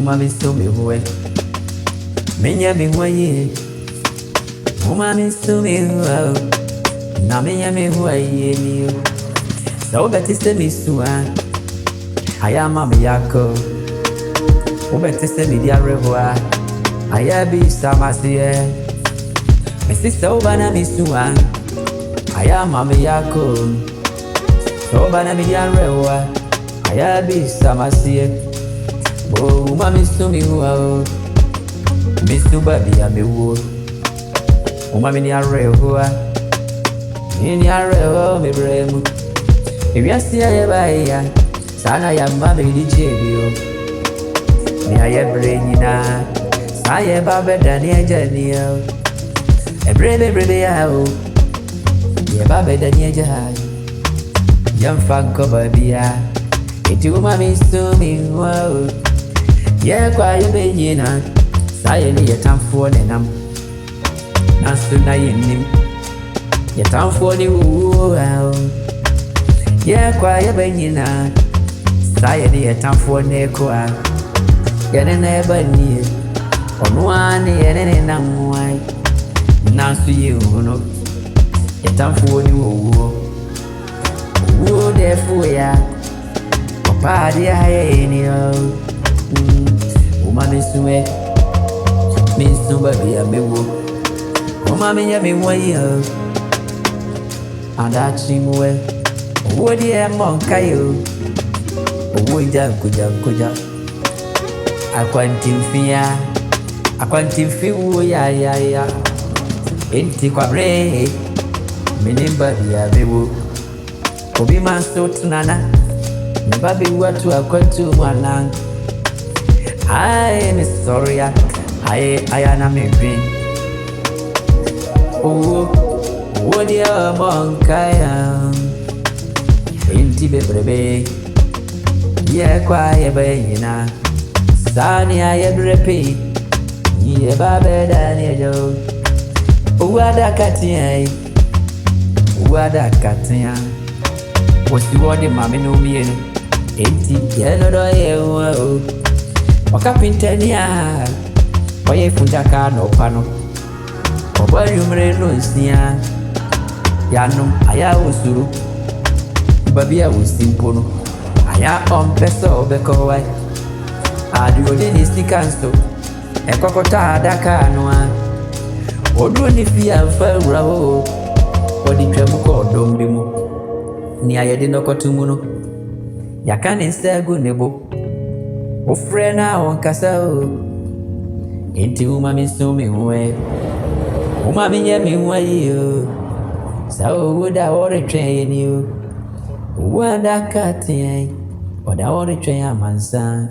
Umami so me way. Menya me way. Umami so me wow. Na menya me way ni. So betiste me suwa. Aya mama yako. Ubetiste me dia rewa. Aya bi samasiye. Me sister ubana me suwa. Aya mama yako. So bana me dia rewa. Aya bi samasiye. Oh, mami sumi wow. Misu baby ame wo. Oh, mami ni arewa. Ni arewa me bremu. If you see a baya, sana ya mami di chebio. Ni aye brenya. Saye babe dani ajaniyo. Brebe yao. Ye babe dani ajani. Yam fanko baby ya. Itu mami sumi wow. Yeah, quiet benyina. Say ni yetam for nenam. Nasu na yenim. Yetam for ni wow. Yeah, quiet benyina. Say ni yetam for nekwa. Yene neba ni. Onwani yene namwai. Nasu you no. Yetam for ni wow. Wow defu ya. Papa dia hayeni yo. Umami sume, mi sumba biya mewo. Umami ya mi wayo, adachi muwe. Owodi e monka yo, owo kuja. Akwantimfi wo ya. Enti kwa bre, minimba biya mewo. Obi manso tunana, mbabi watu akwantu mwana. I am sorry, I am a been. Oh, what you monkaya? Inti baby, yeah, quiet bayina. Sunny, I am repeat. Ye babe Daniel. Wada katia, wada katia. What's the word, mammy? No, me, inti, yellow. Wakapintania Waye funjaka no pano Obari umreno nsia Yano aya usuru Babia usimpono Aya ompeso obekowai Adi odini stikansto Ekokota adaka anwa Odu ni fia mfawura ho Odi tremuko odombimu Ni ayedino kotumuno Yakani nsegu nebo Ofrena wankasa o. Inti umami sumi uwe. Umami yemi uwe yo. Sao uda ori treni yo. Uwanda kati ya. Oda ori treni ya mansa.